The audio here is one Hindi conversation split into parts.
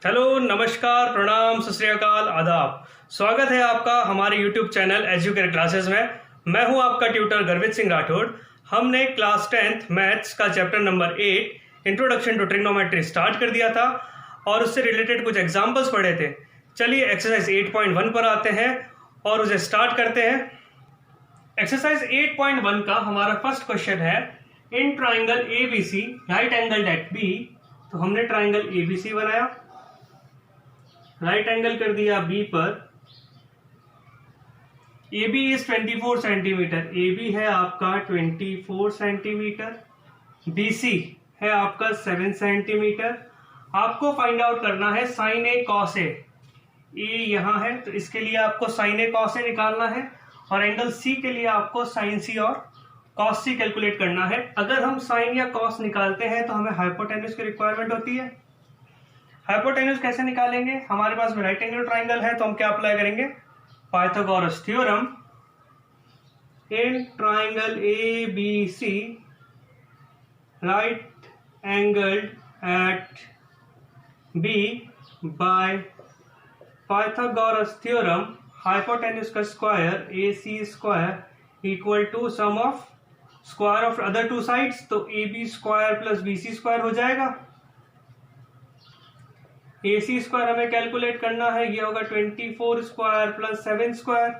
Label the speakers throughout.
Speaker 1: हेलो, नमस्कार, प्रणाम, सत श्री अकाल, आदाब। स्वागत है आपका हमारे YouTube चैनल एजुकेयर क्लासेस में। मैं हूं आपका ट्यूटर गर्वित सिंह राठौड़। हमने क्लास 10th मैथ्स का chapter number 8 introduction to trigonometry start कर दिया था और उससे रिलेटेड कुछ एग्जांपल्स पढ़े थे। चलिए एक्सरसाइज 8.1 पर आते हैं और उसे स्टार्ट करते हैं। एक्सरसाइज 8.1 का हमारा फर्स्ट क्वेश्चन है, in triangle ABC right angle at B. तो हमने ट्राइंगल ABC बनाया, राइट एंगल कर दिया बी पर। A B is 24 centimetre, A B है आपका 24 सेंटीमीटर, बी सी है आपका 7 सेंटीमीटर। आपको फाइंड आउट करना है साइन ए कॉस ए यहां है तो इसके लिए आपको साइन ए कॉस ए निकालना है और एंगल सी के लिए आपको साइन सी और कॉस सी कैलकुलेट करना है। अगर हम साइन या कॉस निकालते हैं तो हमें हाइपोटेन्यूज की रिक्वायरमेंट होती है। हाइपोटेन्यूज कैसे निकालेंगे? हमारे पास में राइट एंगल ट्राइंगल है तो हम क्या अप्लाई करेंगे? Pythagoras theorem in triangle A B C right angle at B by Pythagoras theorem hypotenuse का square A C square equal to sum of square of other two sides. तो A B square plus B C square हो जाएगा। ए सी स्क्वायर हमें कैलकुलेट करना है, ये होगा 24 स्क्वायर प्लस 7 स्क्वायर।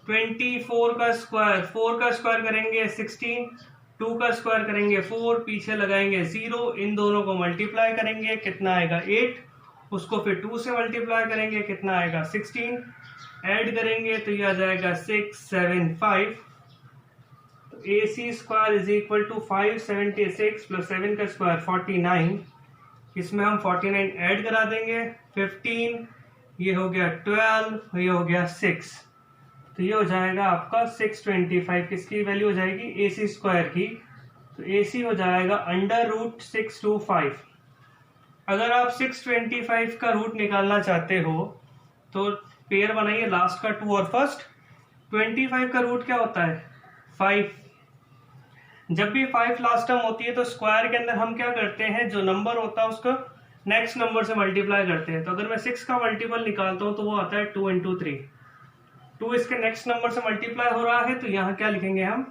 Speaker 1: 24 का स्क्वायर 4 का स्क्वायर करेंगे 16, 2 का स्क्वायर करेंगे 4, पीछे लगाएंगे 0, इन दोनों को मल्टीप्लाई करेंगे कितना आएगा 8, उसको फिर 2 से मल्टीप्लाई करेंगे कितना आएगा 16, ऐड करेंगे तो ये आ जाएगा 675। तो A C square is equal to 576 plus 7 का स्क्वायर 49। इसमें हम 49 ऐड करा देंगे, 15, ये हो गया 12, ये हो गया 6। तो ये हो जाएगा आपका 625। किसकी वैल्यू हो जाएगी? ए सी स्क्वायर की। तो ए सी हो जाएगा √625। अगर आप 625 का रूट निकालना चाहते हो तो पेयर बनाइए, लास्ट का 2 और फर्स्ट। 25 का रूट क्या होता है? 5। जब भी 5 लास्ट टर्म होती है तो स्क्वायर के अंदर हम क्या करते हैं, जो नंबर होता है उसको नेक्स्ट नंबर से मल्टीप्लाई करते हैं। तो अगर मैं 6 का मल्टीपल निकालता हूं तो वो आता है 2 × 3। 2 इसके नेक्स्ट नंबर से मल्टीप्लाई हो रहा है तो यहाँ क्या लिखेंगे हम?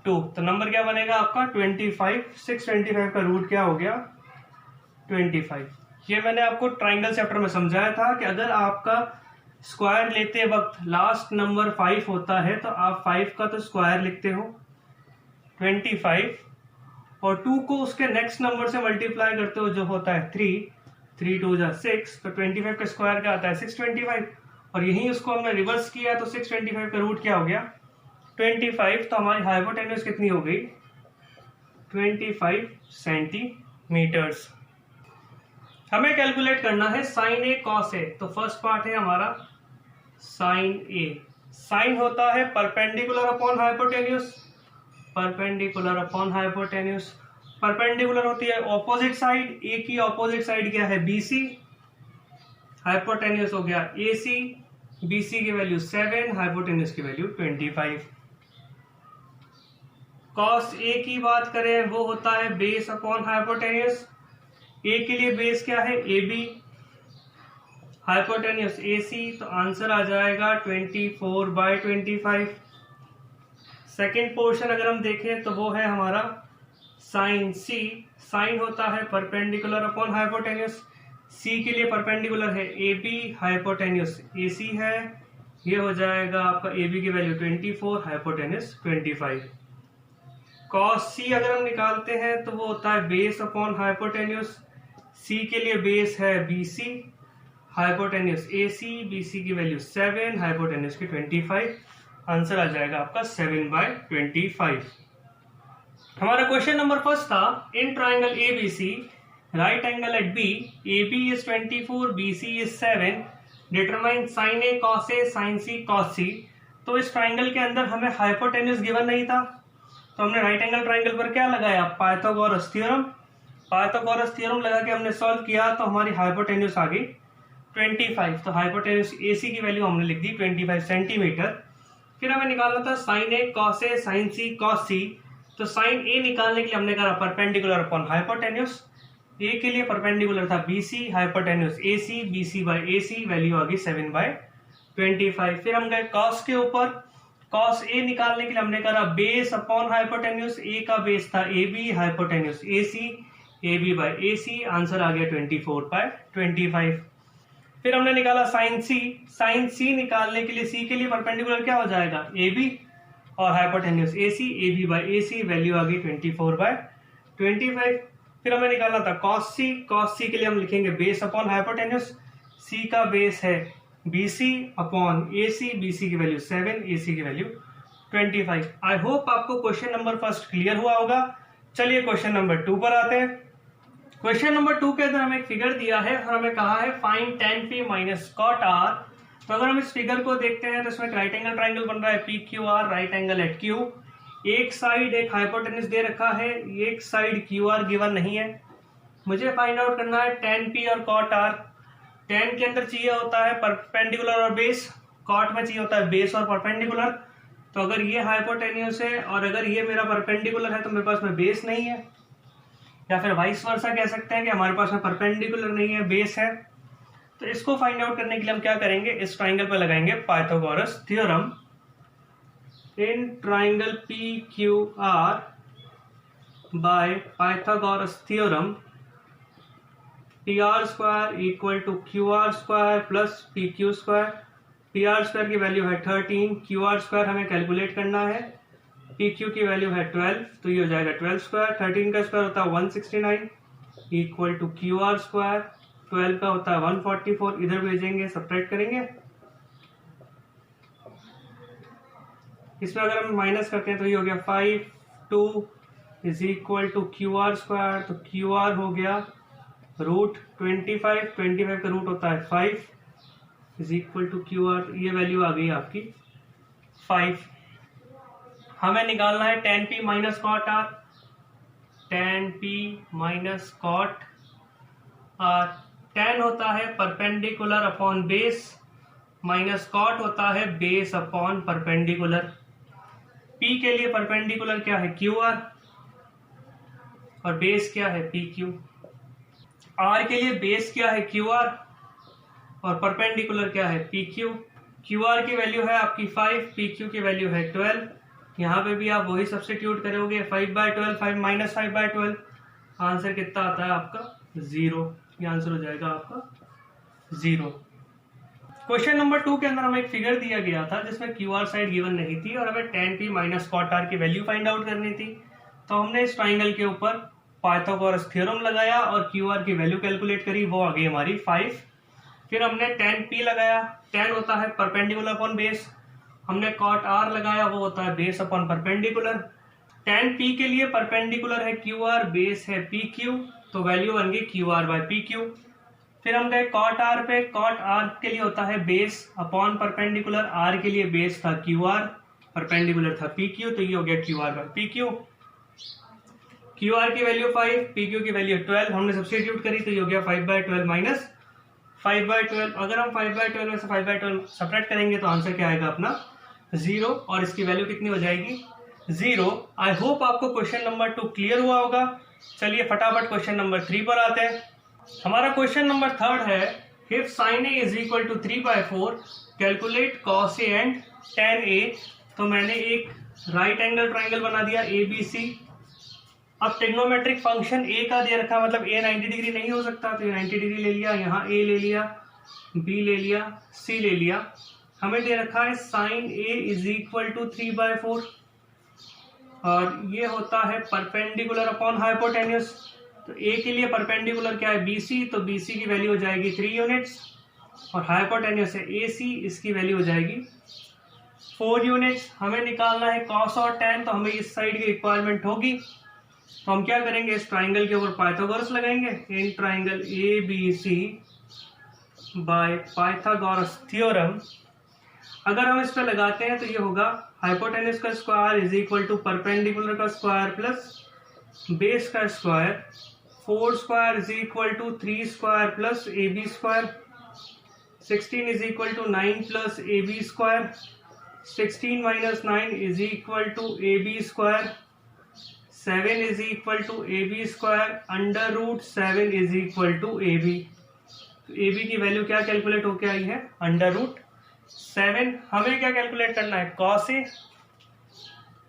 Speaker 1: 2। तो नंबर क्या बनेगा आपका? 25। 625 का रूट क्या हो गया? 25। ये मैंने आपको ट्राइंगल चैप्टर में समझाया था कि अगर आपका स्क्वायर लेते वक्त लास्ट नंबर 5 होता है तो आप 5 का तो स्क्वायर लिखते हो 25 और 2 को उसके नेक्स्ट नंबर से मल्टीप्लाई करते हो जो होता है 3, 3 2 जा 6। तो 25 का स्क्वायर क्या आता है? 625। और यही उसको हमने रिवर्स किया तो 625 का रूट क्या हो गया? 25। तो हमारी हाइपोटेन्यूज कितनी हो गई? 25 सेंटीमीटर्स। हमें कैलकुलेट करना है साइन ए कॉस ए। तो फर्स्ट पार्ट है हमारा साइन ए। साइन होता है perpendicular upon hypotenuse, perpendicular upon hypotenuse. Perpendicular होती है ऑपोजिट साइड, ए की ऑपोजिट साइड क्या है? BC। हाइपोटेन्यूज हो गया AC, BC की वैल्यू 7, हाइपोटेन्यूज की वैल्यू 25। कॉस ए की बात करें वो होता है बेस अपॉन हाइपोटेन्यूज। ए के लिए बेस क्या है? AB, hypotenuse AC। तो आंसर आ जाएगा 24/25। सेकेंड पोर्शन अगर हम देखें तो वो है हमारा साइन सी। साइन होता है परपेंडिकुलर अपॉन हाइपोटेन्यूज। सी के लिए परपेंडिकुलर है AB, हाइपोटेन्यूज AC है। ये हो जाएगा आपका AB की वैल्यू 24, हाइपोटेन्यूज 25। कॉस सी अगर हम निकालते हैं तो वो होता है बेस अपॉन हाइपोटेन्यूज। सी के लिए बेस है BC, हाइपोटेन्यूज AC, BC की वैल्यू 7, हाइपोटेन्यूज की 25। आंसर आ जाएगा आपका 7/25। हमारा क्वेश्चन नंबर फर्स्ट था, in triangle ABC right angle at B, AB is 24, BC is 7, determine sine A cos A sine C cos C. तो इस ट्राइंगल के अंदर हमें हाइपोटेन्यूज गिवन नहीं था तो हमने राइट एंगल ट्राइंगल पर क्या लगाया? Pythagoras theorem. पाइथागोरस थ्योरम लगा के हमने सॉल्व किया तो हमारी हाइपोटेन्यूज आ गई 25। तो हाइपोटेन्यूज AC की वैल्यू हमने लिख दी 25 सेंटीमीटर। फिर हमें निकालना था sign A cos A sine C cos C. तो साइन ए निकालने के लिए हमने कहा परपेंडिकुलर अपॉन हाइपोटेन्यूज। ए के लिए परपेंडिकुलर था BC, hypotenuse AC, BC by AC, value आ गई 7/25। फिर हम गए कॉस के ऊपर, कॉस ए निकालने के लिए हमने करा बेस अपॉन हाइपोटेन्यूज, ए का बेस था AB, hypotenuse AC, AB bye AC, answer आ गया 24/25। फिर हमने निकाला साइन C, साइन C निकालने के लिए C के लिए परपेंडिकुलर क्या हो जाएगा AB और hypotenuse AC, AB bye AC, value आ गई 24/25। फिर हमें निकालना था cos C, cos C के लिए हम लिखेंगे बेस अपॉन हाइपोटेन्यूज, C का बेस है BC अपॉन AC, BC की वैल्यू 7, AC की वैल्यू 25। आई होप आपको क्वेश्चन नंबर फर्स्ट क्लियर हुआ होगा। चलिए क्वेश्चन नंबर 2 पर आते हैं। क्वेश्चन नंबर 2 के अंदर हमें एक फिगर दिया है और हमें कहा है find tan P minus cot R। तो अगर हम इस फिगर को देखते हैं तो इसमें राइट एंगल ट्राइंगल बन रहा है PQR, right angle at Q। एक साइड एक हाइपोटेन्यूज दे रखा है, एक साइड QR गिवन नहीं है। मुझे फाइंड आउट करना है tan P और कॉट R। tan के अंदर चाहिए होता है परपेंडिकुलर और बेस, कॉट में चाहिए होता है बेस और परपेंडिकुलर। तो अगर ये हाइपोटेन्यूज है और अगर ये मेरा परपेंडिकुलर है तो मेरे पास में बेस नहीं है, या फिर वाइस वर्सा कह सकते हैं कि हमारे पास में परपेंडिकुलर नहीं है, बेस है। तो इसको फाइंड आउट करने के लिए हम क्या करेंगे, इस ट्राइंगल पर लगाएंगे Pythagoras theorem. In triangle PQR by Pythagoras theorem PR square equal to QR square plus PQ square. PR square की वैल्यू है 13, QR स्क्वायर हमें कैलकुलेट करना है, PQ की वैल्यू है 12, तो ये हो जाएगा 12 स्क्वायर। 13 का स्क्वायर होता है 169 इक्वल टू QR स्क्वायर, 12 का होता है 144, इधर भेजेंगे सब्ट्रैक्ट करेंगे। इसमें अगर हम माइनस करते हैं तो ये हो गया 5, 2 is equal to QR square, तो QR हो गया रूट 25, 25 का रूट होता है 5 इज इक्वल टू QR, ये वैल्यू आ गई आपकी 5। हमें निकालना है tan P minus cot R, tan P minus cot R। tan होता है perpendicular upon base, minus cot होता है बेस अपॉन परपेंडिकुलर। P के लिए परपेंडिकुलर क्या है QR और बेस क्या है PQ। R के लिए बेस क्या है QR और परपेंडिकुलर क्या है PQ। QR की वैल्यू है आपकी 5, PQ की वैल्यू है 12। यहाँ पे भी आप वही सब्स्टिट्यूट करोगे, 5/12, 5 माइनस 5/12, आंसर कितना आता है आपका 0। ये आंसर हो जाएगा आपका 0। क्वेश्चन नंबर 2 के अंदर हमें एक फिगर दिया गया था जिसमें QR साइड गिवन नहीं थी और हमें tan P minus cot R की वैल्यू फाइंड आउट करनी थी। तो हमने इस ट्राइंगल के ऊपर पाइथागोरस थ्योरम लगाया और QR की वैल्यू कैलकुलेट करी, वो आ गई हमारी 5। फिर हमने tan P लगाया, tan होता है परपेंडिकुलर अपॉन बेस। हमने कॉट R लगाया, वो होता है base upon perpendicular. tan P के लिए परपेंडिकुलर है QR, बेस है PQ, तो वैल्यू बन गई QR बाय PQ। फिर हम गए कॉट R पे, कॉट R के लिए होता है बेस अपॉन परपेंडिकुलर, R के लिए बेस था QR, परपेंडिकुलर था PQ, तो ये हो गया QR बाय PQ। QR की वैल्यू 5, PQ की वैल्यू 12, हमने सब्स्टिट्यूट करी तो ये हो गया 5/12 माइनस 5/12। अगर हम 5/12 में से 5/12 सब्ट्रैक्ट करेंगे तो आंसर क्या आएगा अपना 0, और इसकी वैल्यू कितनी हो जाएगी 0। आई होप आपको क्वेश्चन नंबर 2 क्लियर हुआ होगा। चलिए फटाफट क्वेश्चन नंबर 3 पर आते हैं। हमारा क्वेश्चन नंबर 3 है, if sin A is equal to 3/4 calculate cos A and tan A। तो मैंने एक राइट एंगल ट्राइंगल बना दिया ABC। अब ट्रिग्नोमेट्रिक फंक्शन A का दे रखा, मतलब A 90 डिग्री नहीं हो सकता, तो 90 डिग्री ले लिया, यहाँ A ले लिया, B ले लिया, C ले लिया। हमें दे रखा है sin A is equal to 3/4 और ये होता है परपेंडिकुलर अपॉन हाइपोटेन्यूज। तो A के लिए परपेंडिकुलर क्या है BC, तो BC की वैल्यू हो जाएगी 3 यूनिट्स और हाइपोटेन्यूज है AC, इसकी वैल्यू हो जाएगी 4 यूनिट्स। हमें निकालना है cos और tan, तो हमें इस साइड की रिक्वायरमेंट होगी। तो हम क्या करेंगे, इस ट्राइंगल के ऊपर पाइथागोरस लगाएंगे, इन triangle ABC by Pythagoras theorem. अगर हम इस पे लगाते हैं तो ये होगा हाइपोटेन्यूज का square is equal to perpendicular का स्क्वायर प्लस बेस का square. 4 square is equal to 3 square plus AB square. 16 is equal to 9 plus AB square. 16 minus 9 is equal to AB square. 7 is equal to AB square under root 7 is equal to AB। तो AB की वैल्यू क्या कैलकुलेट होके आई है, अंडर रूट 7। हमें क्या कैलकुलेट करना है, कॉस ए।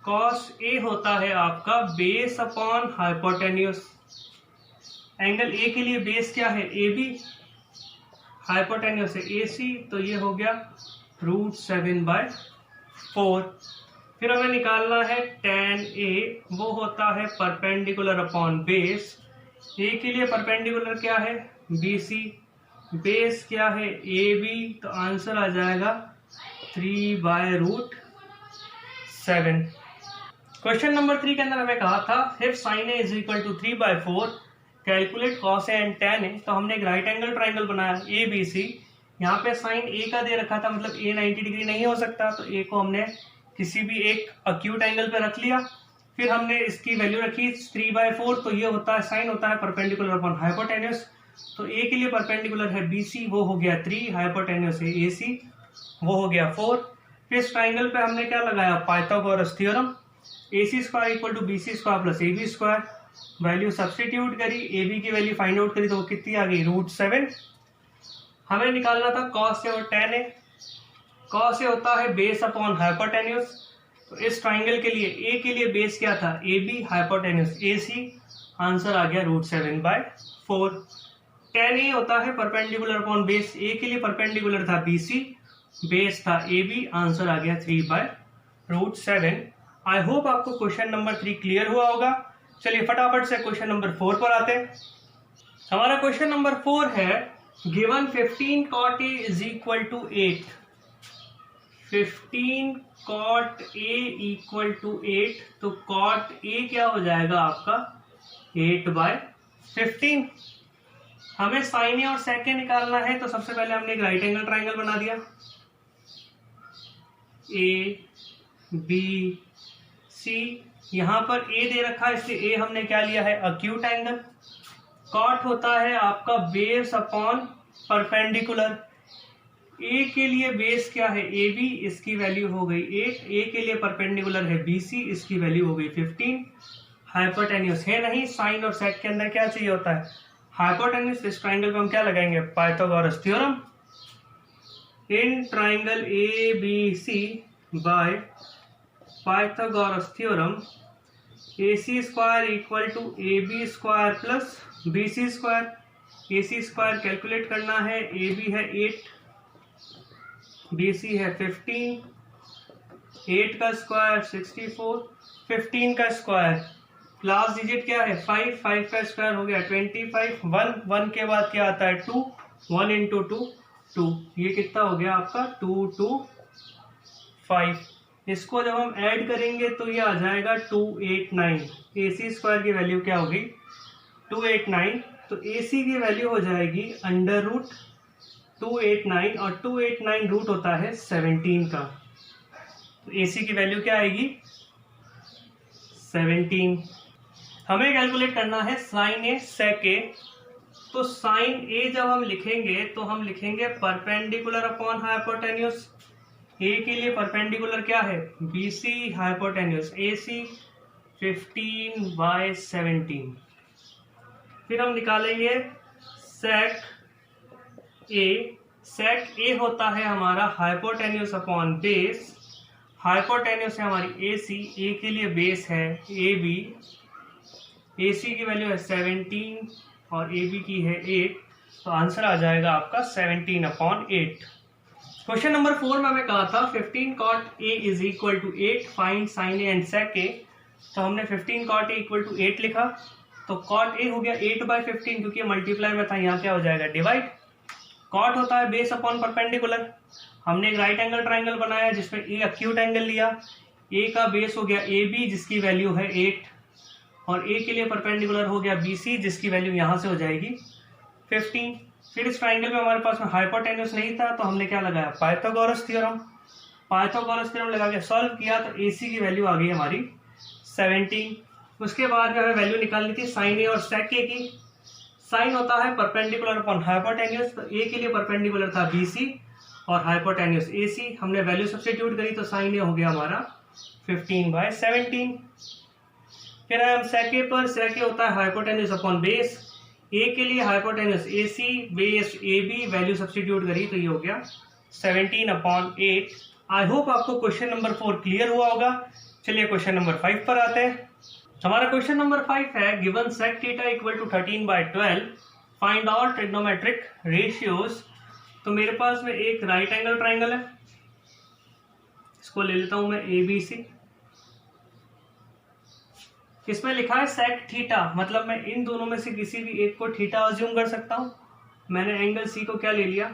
Speaker 1: कॉस ए होता है आपका base upon hypotenuse. Angle A के लिए बेस क्या है, AB, हाइपोटेन्यूस है AC, तो ये हो गया √7/4। फिर हमें निकालना है tan A, वो होता है परपेंडिकुलर अपॉन बेस। A के लिए परपेंडिकुलर क्या है, BC, बेस क्या है AB, तो आंसर आ जाएगा 3/√7। क्वेश्चन नंबर 3 के अंदर हमें कहा था if sin A is equal to 3/4 calculate cos A and tan A। तो हमने एक राइट एंगल ट्राइंगल बनाया ABC। यहाँ पे साइन A का दे रखा था, मतलब A 90 डिग्री नहीं हो सकता, तो A को हमने किसी भी एक अक्यूट एंगल पे रख लिया। फिर हमने इसकी वैल्यू रखी 3/4, तो ये होता है साइन होता है परपेंडिकुलर अपॉन हाइपोटेन्यूस। तो A के लिए परपेंडिकुलर है BC, वो हो गया 3, हाइपोटेन्यूस है AC, वो हो गया 4। फिर इस ट्राइंगल पे हमने क्या लगाया, Pythagoras theorem. AC square equal to BC square plus AB square. Value substitute करी, AB की वैल्यू फाइंड आउट करी, तो वो कितनी आ गई, √7। हमें निकालना था cos A और tan A। cos A होता है बेस अपॉन हाइपोटेन्यूस। तो इस ट्राइंगल के लिए A के लिए बेस क्या था, AB, हाइपोटेन्यूस AC, आंसर आ गया √7/4। tan A होता है परपेंडिकुलर अपॉन बेस। A के लिए परपेंडिकुलर था BC, बेस था AB, आंसर आ गया 3/√7। आई होप आपको क्वेश्चन नंबर 3 क्लियर हुआ होगा। चलिए फटाफट से क्वेश्चन नंबर 4 पर आते हैं। हमारा क्वेश्चन नंबर 4 है given 15 cot A is equal to 8। 15 cot A equal to 8, तो cot A क्या हो जाएगा आपका 8/15। हमें साइन ए और sec ए निकालना है, तो सबसे पहले हमने एक राइट एंगल ट्राइंगल बना दिया ABC। यहां पर A दे रखा है, इसलिए A हमने क्या लिया है, अक्यूट एंगल। कॉट होता है आपका बेस अपॉन परपेंडिकुलर। A के लिए बेस क्या है AB, इसकी वैल्यू हो गई 8। A के लिए परपेंडिकुलर है BC, इसकी वैल्यू हो गई 15। हाइपोटेन्यूस है नहीं, साइन और सेक के अंदर क्या चाहिए होता है, हाइपोटेन्यूस। इस ट्राइंगल पे हम क्या लगाएंगे, Pythagoras theorem. In triangle ABC by Pythagoras theorem AC square equal to AB square plus BC square. AC square calculate करना है, AB है 8, BC है 15, 8 का स्क्वायर 64, 15 का स्क्वायर लास्ट डिजिट क्या है 5, 5 का स्क्वायर हो गया 25, 1 के बाद क्या आता है 2, 1 इंटू 2 2, ये कितना हो गया आपका 2 2 5। इसको जब हम ऐड करेंगे तो ये आ जाएगा 289। AC स्क्वायर की वैल्यू क्या होगी 289, तो AC की वैल्यू हो जाएगी अंडर रूट 289, और 289 रूट होता है 17 का, तो AC की वैल्यू क्या आएगी 17। हमें कैलकुलेट करना है साइन ए सेक ए। तो साइन ए जब हम लिखेंगे तो हम लिखेंगे परपेंडिकुलर अपॉन हाइपोटेन्यूस। ए के लिए परपेंडिकुलर क्या है BC, हाइपोटेन्यूस AC 15/17। फिर हम निकालेंगे सेक ए। सेक ए होता है हमारा हाइपोटेन्यूस अपॉन बेस। हाइपोटेन्यूस है हमारी AC, A के लिए बेस है AB, AC की वैल्यू है 17 और AB की है 8, तो आंसर आ जाएगा आपका 17/8। क्वेश्चन नंबर 4 में हमें कहा था 15 cot A is equal to 8, find sine A and sec A. तो हमने 15 cot A इक्वल टू 8 लिखा, तो cot A हो गया 8/15, क्योंकि मल्टीप्लाई में था, यहाँ क्या हो जाएगा डिवाइड। कॉट होता है बेस अपॉन परपेंडिकुलर। हमने एक राइट एंगल ट्राइंगल बनाया जिसमें ए अक्यूट एंगल लिया। ए का बेस हो गया AB, जिसकी वैल्यू है 8, और ए के लिए परपेंडिकुलर हो गया BC, जिसकी वैल्यू यहां से हो जाएगी 15। फिर इस ट्राइंगल में हमारे पास में हाइपोटेन्यूस नहीं था, तो हमने क्या लगाया पाइथागोरस थ्योरम। पाइथागोरस थ्योरम लगा के सॉल्व किया, तो AC की वैल्यू आ गई हमारी 17। उसके बाद जो है वैल्यू निकालनी थी साइन ए और सेक ए की। साइन होता है परपेंडिकुलर अपॉन हाइपोटेन्यूस, तो ए के लिए परपेंडिकुलर था BC और हाइपोटेन्यूस AC। हमने वैल्यू सब्स्टिट्यूट करी, तो साइन ए हो गया हमारा 15/17। फिर आए हम sec A पर। sec A होता है हाइपोटेन्यूज अपॉन बेस। ए के लिए hypotenuse AC, base AB, value substitute करी तो ये हो गया 17/8। आई होप आपको क्वेश्चन नंबर 4 क्लियर हुआ होगा। चलिए क्वेश्चन नंबर 5 पर आते हैं। हमारा क्वेश्चन नंबर 5 है given sec theta equal to 13/12, find all trigonometric ratios. तो मेरे पास में एक राइट एंगल ट्राइंगल है, इसको ले लेता हूं मैं ABC। इसमें लिखा है sec थीटा, मतलब मैं इन दोनों में से किसी भी एक को थीटा अज्यूम कर सकता हूं। मैंने एंगल C को क्या ले लिया,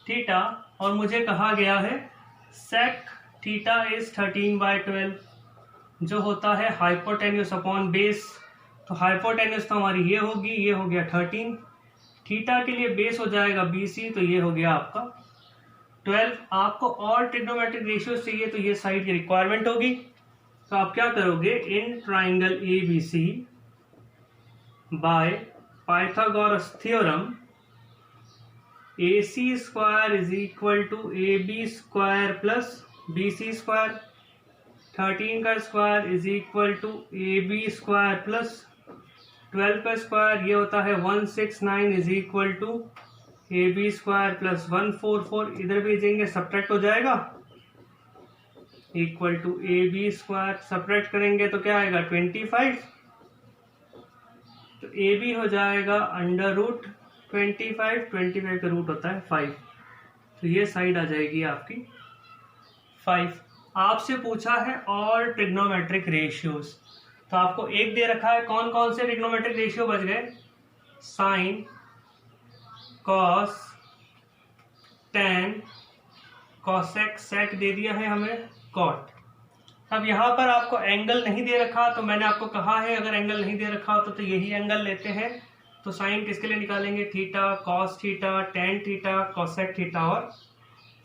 Speaker 1: थीटा, और मुझे कहा गया है sec थीटा इज 13/12, जो होता है हाइपोटेन्यूज अपॉन बेस। तो हाइपोटेन्यूज तो हमारी ये होगी, ये हो गया 13, थीटा के लिए बेस हो जाएगा BC, तो ये हो गया आपका 12। आपको और ट्रिग्नोमेट्रिक रेशियोज चाहिए तो ये साइड की रिक्वायरमेंट होगी। तो आप क्या करोगे, in triangle ABC by Pythagoras theorem AC square is equal to AB square plus BC square, 13 का square is equal to AB square plus 12 का स्क्वायर, ये होता है 169 is equal to AB square plus 144। इधर भेजेंगे सब्ट्रैक्ट हो जाएगा, equal to AB square. Subtract करेंगे तो क्या आएगा 25, तो AB हो जाएगा अंडर रूट 25, 25 का रूट होता है 5, तो ये साइड आ जाएगी आपकी 5। आपसे पूछा है ऑल ट्रिग्नोमेट्रिक रेशियोज, तो आपको एक दे रखा है। कौन कौन से ट्रिग्नोमेट्रिक रेशियो बच गए, साइन, कॉस, टेन, कॉसेक, सेक दे दिया है हमें, कॉट। अब यहाँ पर आपको एंगल नहीं दे रखा, तो मैंने आपको कहा है अगर एंगल नहीं दे रखा तो यही एंगल लेते हैं। तो साइन किसके लिए निकालेंगे, theta, cos theta, tan theta, cosec theta और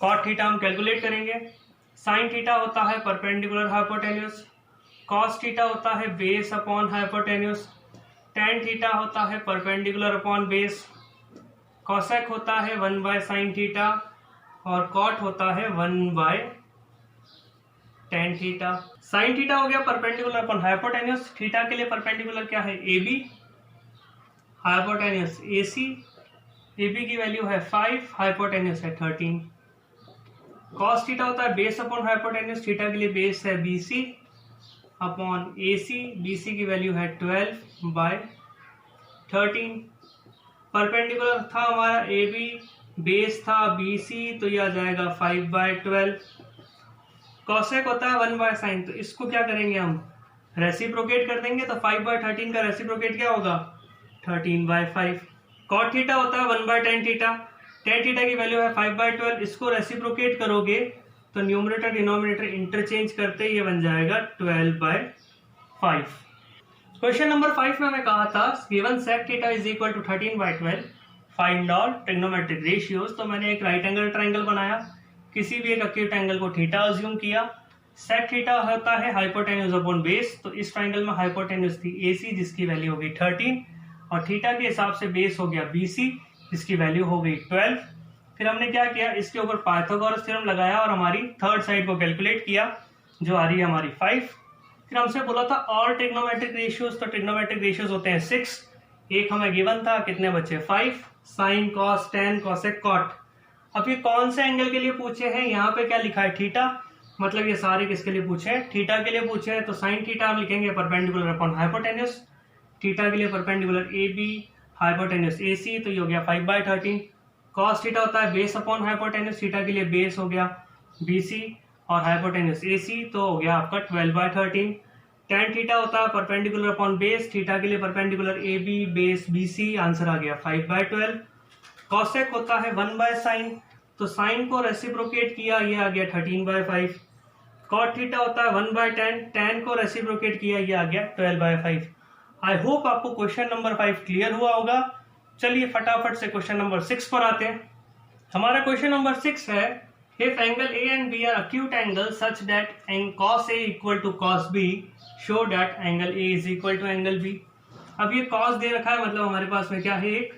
Speaker 1: कॉट थीटा हम कैलकुलेट करेंगे। साइन थीटा होता है परपेंडिकुलर हाइपोटेन्यूज, कॉस थीटा होता है base upon hypotenuse, tan theta होता है परपेंडिकुलर अपॉन बेस, कॉसेक होता है 1/sin थीटा और कॉट होता है 1/tan थीटा। साइन थीटा हो गया परपेंडिकुलर अपॉन हाइपोटेन्यूज, थीटा के लिए परपेंडिकुलर क्या है AB, हाइपोटेन्यूज AC, AB की वैल्यू है 5, हाइपोटेन्यूज है 13। कॉस थीटा होता है बेस अपॉन हाइपोटेन्यूज, थीटा के लिए बेस है BC अपॉन AC, BC की वैल्यू है 12/13। परपेंडिकुलर था हमारा AB, बेस था BC, तो ये आ जाएगा 5/12। कॉसेक होता है 1/sin, तो इसको क्या करेंगे हम, रेसिप्रोकेट कर देंगे। तो 5/13 का रेसिप्रोकेट क्या होगा, 13/5। कॉट थीटा होता है 1/tan थीटा, tan थीटा की वैल्यू है 5/12। इसको रेसिप्रोकेट करोगे तो न्यूमरेटर डिनोमिनेटर इंटरचेंज करते ये बन जाएगा 12/5। क्वेश्चन नंबर 5 में मैं कहा था given sec theta is equal to 13/12, find all trigonometric ratios. तो मैंने एक राइट एंगल ट्राइंगल बनाया, किसी भी एक एक्यूट एंगल को थीटा अज्यूम किया। sec थीटा होता है हाइपोटेन्यूज अपॉन बेस, तो इस ट्राइंगल में हाइपोटेन्यूज थी AC जिसकी वैल्यू हो गई 13 और थीटा के हिसाब से बेस हो गया BC जिसकी वैल्यू हो गई 12। फिर हमने क्या किया, इसके ऊपर पाइथागोरस थ्योरम लगाया और हमारी थर्ड साइड को कैलकुलेट किया जो आ रही है हमारी 5। फिर हमसे बोला था ऑल ट्रिग्नोमेट्रिक रेशियोज, तो ट्रिग्नोमेट्रिक रेशियोज होते हैं 6, एक हमें गिवन था, कितने बचे 5, sine, cos, tan, cosec, cot. अब ये कौन से एंगल के लिए पूछे हैं, यहाँ पे क्या लिखा है थीटा, मतलब ये सारे किसके लिए पूछे हैं, थीटा के लिए पूछे हैं। तो साइन थीटा हम लिखेंगे परपेंडिकुलर अपॉन हाइपोटेन्यूज, थीटा के लिए परपेंडिकुलर AB, हाइपोटेन्यूज AC, तो ये हो गया 5/13। कॉस थीटा होता है बेस अपॉन हाइपोटेन्यूज, थीटा के लिए बेस हो गया BC और हाइपोटेन्यूज AC, तो हो गया आपका 12/13। टेन थीटा होता है परपेंडिकुलर अपॉन बेस, थीटा के लिए perpendicular AB, base BC, answer आ गया 5/12। कॉसेक होता है 1/sin, तो साइन को रेसिप्रोकेट किया, ये आ गया 13/5। कॉट थीटा होता है 1/tan, tan को रेसिप्रोकेट किया, ये आ गया 12/5। आई होप आपको क्वेश्चन नंबर 5 क्लियर हुआ होगा। चलिए फटाफट से क्वेश्चन नंबर 6 पर आते हैं। हमारा क्वेश्चन नंबर 6 है if angle A and B are acute angles such that cos A equal to cos B, show that angle A is equal to angle B। अब ये cos दे रखा है, मतलब हमारे पास में क्या है, एक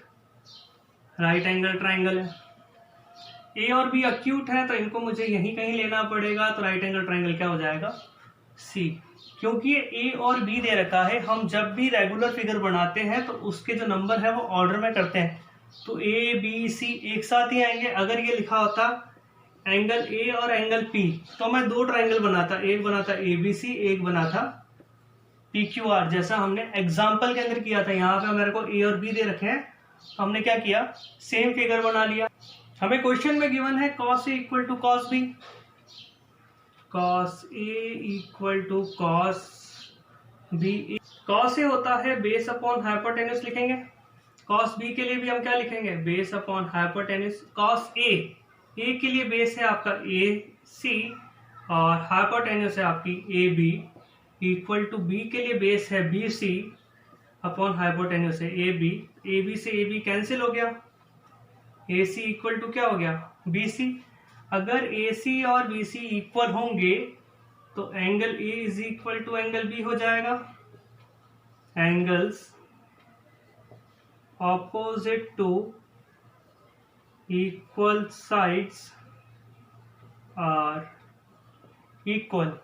Speaker 1: राइट एंगल ट्राइंगल है। A और B अक्यूट है तो इनको मुझे यहीं कहीं लेना पड़ेगा, तो राइट एंगल ट्राइंगल क्या हो जाएगा C। क्योंकि ये ए और बी दे रखा है, हम जब भी रेगुलर फिगर बनाते हैं तो उसके जो नंबर है वो ऑर्डर में करते हैं, तो ए बी सी एक साथ ही आएंगे। अगर ये लिखा होता एंगल ए और एंगल पी तो मैं दो ट्राइंगल बनाता, एक बनाता ए बी सी, एक बनाता पी क्यू आर, जैसा हमने एग्जाम्पल के अंदर किया था। यहाँ पे मेरे को ए और बी दे रखे हैं, तो हमने क्या किया, सेम फिगर बना लिया। हमें क्वेश्चन में गिवन है cos A equal to cos B, cos A equal to cos B। cos A होता है बेस अपॉन हाइपोटेन्यूज लिखेंगे, cos B के लिए भी हम क्या लिखेंगे, base upon hypotenuse. cos A के लिए बेस है आपका AC और हाइपोटेन्यूज है आपकी AB, इक्वल टू B के लिए बेस है BC अपॉन हाइपोटेन्यूज है AB। AB से AB कैंसिल हो गया, AC इक्वल टू क्या हो गया, BC। अगर AC और BC इक्वल होंगे तो angle A is equal to angle B हो जाएगा। Angles opposite to equal sides are equal.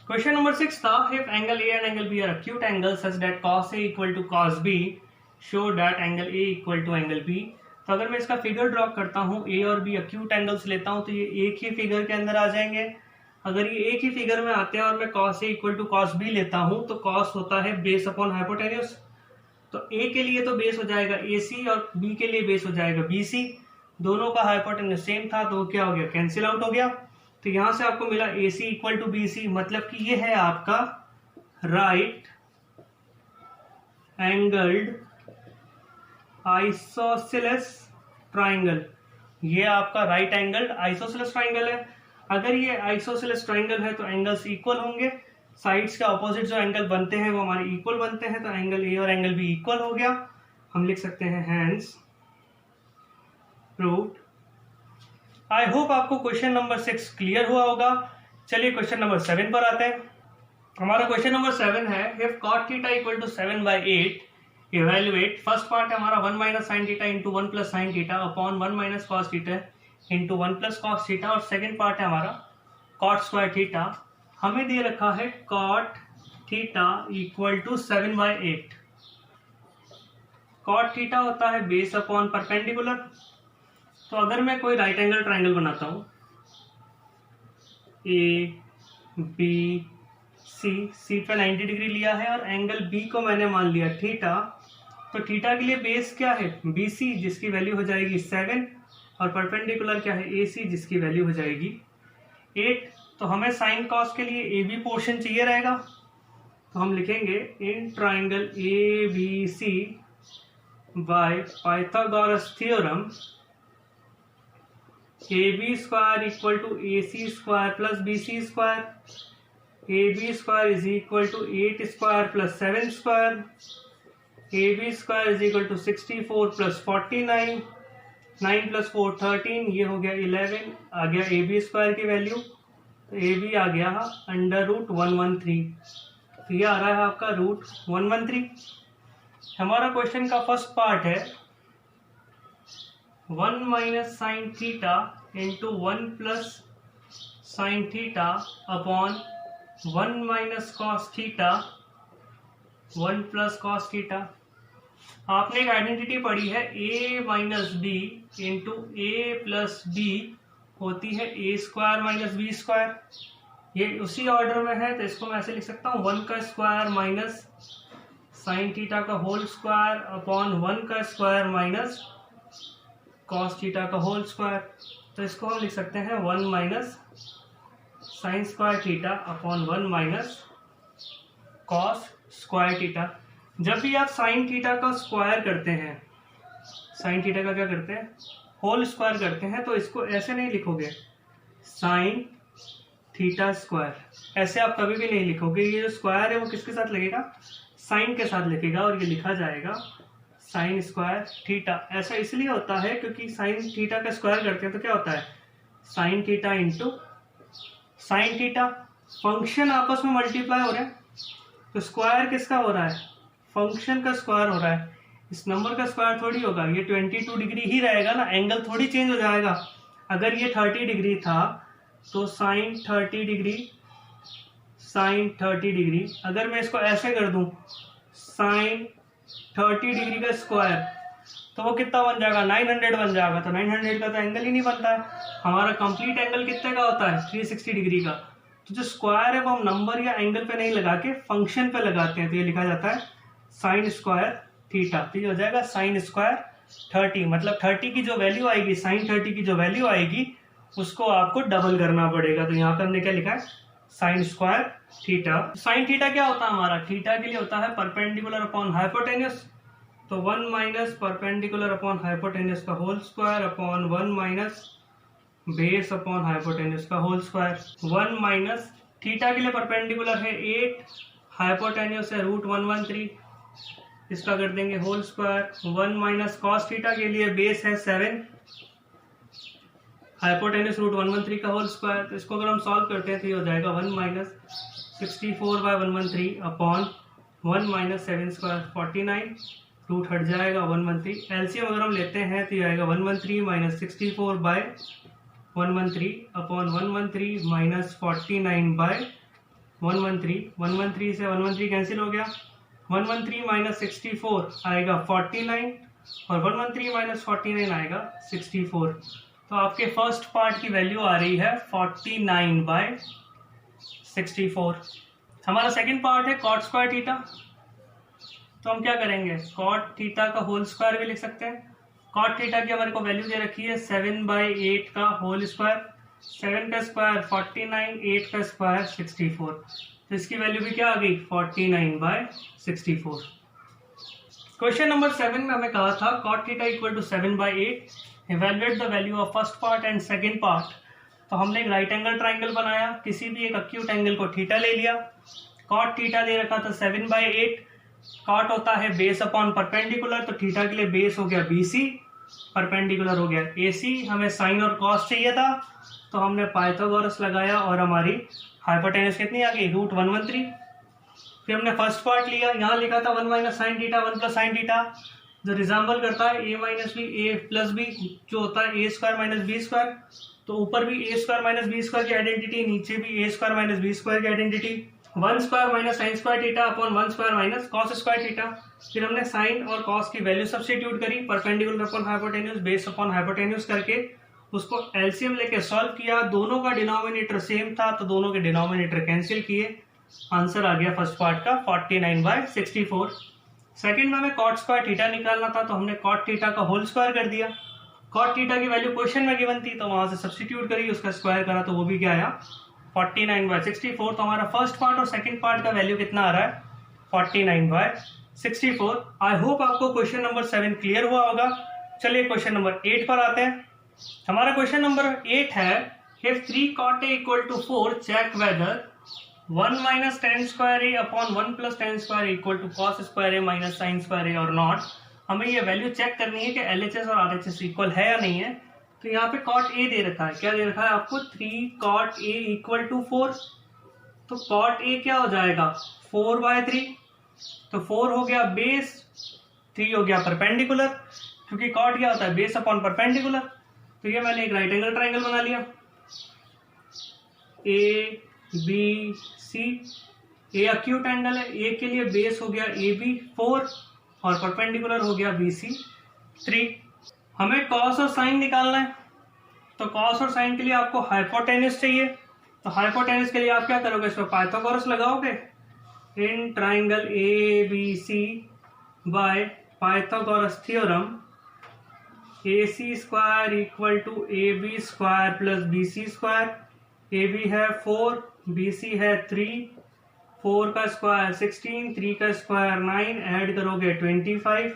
Speaker 1: Question number 6 था, if angle A and angle B are acute angles such that cos A equal to cos B, show that angle A equal to angle B। तो अगर मैं इसका फिगर ड्रॉ करता हूँ, ए और बी एक्यूट एंगल्स लेता हूँ, तो ये एक ही फिगर के अंदर आ जाएंगे। अगर ये एक ही फिगर में आते हैं और मैं cos A equal to cos B लेता हूँ, तो cos होता है बेस अपॉन हाइपोटेन्यूज, तो A के लिए तो बेस हो जाएगा AC और B के लिए बेस हो जाएगा BC। दोनों का हाइपोटेन्यूज सेम था तो क्या हो गया, कैंसिल आउट हो गया। तो यहां से आपको मिला AC इक्वल टू BC, मतलब कि ये है आपका राइट एंगल्ड आइसोसेलेस ट्राइंगल। ये आपका राइट एंगल्ड आइसोसेलेस ट्राइंगल है। अगर ये आइसोसेलेस ट्राइंगल है तो एंगल्स इक्वल होंगे, साइड्स के ऑपोजिट जो एंगल बनते हैं वो हमारे इक्वल बनते हैं, तो एंगल ए और एंगल बी इक्वल हो गया। हम लिख सकते हैं हैंस प्रूव्ड। आई होप आपको क्वेश्चन नंबर 6 क्लियर हुआ होगा। चलिए क्वेश्चन नंबर 7 पर आते हैं। हमारा क्वेश्चन नंबर 7 है, if cot theta equal to 7/8, evaluate. First part है हमारा 1 minus sine theta into 1 plus sine theta upon 1 minus cos theta into 1 plus cos theta, और सेकेंड पार्ट है हमारा कॉट स्क्वायर थीटा। हमें दे रखा है cot theta equal to 7/8। Cot theta होता है बेस अपॉन परपेंडिकुलर। तो अगर मैं कोई राइट एंगल ट्राइंगल बनाता हूं, ए बी सी पे 90 डिग्री लिया है और एंगल बी को मैंने मान लिया थीटा, तो थीटा के लिए बेस क्या है, BC जिसकी वैल्यू हो जाएगी 7, और परपेंडिकुलर क्या है, AC जिसकी वैल्यू हो जाएगी 8। तो हमें साइन कॉस के लिए AB पोर्शन चाहिए रहेगा, तो हम लिखेंगे in triangle ABC by Pythagoras theorem AB square equal to AC square plus BC square, AB square is equal to 8 square plus 7 square, AB square is equal to 64 plus 49, 9 plus 4 13, ये हो गया 11। आ गया AB स्क्वायर की वैल्यू, तो AB आ गया अंडर रूट 113, तो ये आ रहा है आपका रूट 113। हमारा क्वेश्चन का फर्स्ट पार्ट है 1 minus sine theta into 1 plus sine theta upon 1 minus cos theta 1 plus cos theta. आपने एक आइडेंटिटी पढ़ी है a minus B into A plus B होती है a square minus B square. ये उसी ऑर्डर में है, तो इसको मैं ऐसे लिख सकता हूँ 1 का स्क्वायर माइनस साइन थीटा का होल स्क्वायर अपॉन 1 का स्क्वायर माइनस कॉस थीटा का होल स्क्वायर। तो इसको हम लिख सकते हैं 1 minus sine square theta upon 1 minus cos square theta. जब भी आप साइन थीटा का स्क्वायर करते हैं, साइन थीटा का क्या करते हैं, होल स्क्वायर करते हैं, तो इसको ऐसे नहीं लिखोगे साइन थीटा स्क्वायर, ऐसे आप कभी भी नहीं लिखोगे। ये जो स्क्वायर है वो किसके साथ लगेगा, साइन के साथ लिखेगा, और ये लिखा जाएगा साइन स्क्वायर थीटा। ऐसा इसलिए होता है क्योंकि साइन थीटा का स्क्वायर करते हैं तो क्या होता है, sign theta into sine theta. Function आपस में मल्टीप्लाई हो रहे हैं, तो स्क्वायर किसका हो रहा है, फंक्शन का स्क्वायर हो रहा है, इस नंबर का स्क्वायर थोड़ी होगा। ये 22 डिग्री ही रहेगा ना, एंगल थोड़ी चेंज हो जाएगा। अगर ये 30 डिग्री था तो साइन 30 डिग्री साइन 30 डिग्री। अगर मैं इसको ऐसे कर दूं साइन 30 डिग्री का स्क्वायर तो वो कितना बन जाएगा 900 बन जाएगा। तो 900 का तो एंगल ही नहीं बनता है। हमारा कंप्लीट एंगल कितने का होता है 360 डिग्री का। तो जो स्क्वायर है वो हम नंबर या एंगल पे नहीं लगा के फंक्शन पे लगाते हैं, तो ये लिखा जाता है साइन स्क्वायर थीटा। तो ये हो जाएगा साइन स्क्वायर 30, मतलब 30 की जो वैल्यू आएगी, साइन 30 की जो वैल्यू आएगी उसको आपको डबल करना पड़ेगा। तो यहाँ पे हमने क्या लिखा है sign square theta. Sine theta क्या होता है हमारा, थीटा के लिए होता है परपेंडिकुलर अपॉन हाइपोटेन्यूस। तो 1 माइनस परपेंडिकुलर अपॉन हाइपोटेन्यूस का whole square upon 1 minus base upon hypotenuse का होल स्क्वायर। 1 माइनस थीटा के लिए परपेंडिकुलर है 8, हाइपोटेन्यूस है √113, इसका कर देंगे whole square. 1 minus cos theta के लिए बेस है 7, हाइपोटेन्यूस √113 का होल स्क्वायर। तो इसको अगर हम सॉल्व करते हैं तो ये हो जाएगा 1 minus 64/113 upon 1 minus 7 square 49, root हट जाएगा 113। एलसीएम अगर हम लेते हैं तो ये आएगा 113 माइनस 64/113 अपॉन 113 माइनस 49/113। 113 से 113 कैंसिल हो गया। 113 माइनस 64 आएगा 49 और 113 माइनस 49 आएगा 64। तो आपके फर्स्ट पार्ट की वैल्यू आ रही है 49/64। हमारा सेकंड पार्ट है कॉट स्क्वायर थीटा। तो हम क्या करेंगे कॉट थीटा का होल स्क्वायर भी लिख सकते हैं। कॉट थीटा की हमारे को वैल्यू दे रखी है 7/8 का होल स्क्वायर। 7 का स्क्वायर 49, 8 का स्क्वायर 64। तो इसकी वैल्यू भी क्या आ गई 49/64। क्वेश्चन नंबर 7 में हमें कहा था cot theta equal to 7/8, evaluate the value of first part and second part. तो हमने एक राइट एंगल ट्राइंगल बनाया, किसी भी एक अक्यूट एंगल को थीटा ले लिया। कॉट थीटा दे रखा था 7/8। कॉट होता है बेस अपॉन परपेंडिकुलर, तो थीटा के लिए बेस हो गया BC, परपेंडिकुलर हो गया AC। हमें साइन और कॉस चाहिए था तो हमने पाइथागोरस लगाया और हमारी हाइपोटेन्यूस कितनी आ गई √113। फिर हमने फर्स्ट पार्ट लिया, यहाँ लिखा था 1 minus sine theta 1 plus sine theta, जो रिजेंबल करता है A minus B A plus B, जो होता है A square minus B square. तो ऊपर भी A square minus B square की आइडेंटिटी, नीचे भी A square minus B square की identity. 1 square minus sine square theta upon 1 square minus cos square theta. फिर हमने साइन और कॉस की वैल्यू सब्स्टिट्यूट करी, perpendicular upon hypotenuse, base upon hypotenuse करके उसको एलसीएम लेके सॉल्व किया। दोनों का डिनोमिनेटर सेम था तो दोनों के डिनोमिनेटर कैंसिल किए, आंसर आ गया फर्स्ट पार्ट का 49/64। सेकंड में हमें कॉट स्क्वायर थीटा निकालना था तो हमने कॉट थीटा का होल स्क्वायर कर दिया। कॉट थीटा की वैल्यू क्वेश्चन में गिवन थी तो वहां से सब्स्टिट्यूट करी, उसका स्क्वायर करा तो वो भी क्या आया 49/64। तो हमारा फर्स्ट पार्ट और सेकंड पार्ट का वैल्यू कितना आ रहा है 49/64। आई होप आपको क्वेश्चन नंबर 7 क्लियर हुआ होगा। चलिए क्वेश्चन नंबर 8 पर आते हैं। हमारा क्वेश्चन नंबर 8 है if 3 cot A equal to 4 check whether 1 minus tan square A upon 1 plus tan square A equal to cos square A minus sin square A or not। हमें ये वैल्यू चेक करनी है कि LHS और RHS इक्वल है या नहीं है। तो यहाँ पे cot A दे रखा है, क्या दे रखा है आपको 3 cot A equal to 4। तो cot A क्या हो जाएगा 4/3। तो 4 हो गया बेस, 3 हो गया परपेंडिकुलर, क्योंकि cot क्या होता है बेस अपॉन परपेंडिकुलर। तो ये मैंने एक राइट एंगल ट्राइंगल बना लिया ABC। ए अक्यूट एंगल है, ए के लिए बेस हो गया AB 4 और परपेंडिकुलर हो गया BC 3। हमें कॉस और साइन निकालना है तो कॉस और साइन के लिए आपको हाइपोटेन्यूस चाहिए। तो हाइपोटेन्यूस के लिए आप क्या करोगे, इसमें पाइथागोरस लगाओगे in triangle ABC by Pythagoras theorem AC square equal to AB square plus BC square. AB है 4, BC है 3, 4 का स्क्वायर 16, 3 का स्क्वायर 9, ऐड करोगे 25,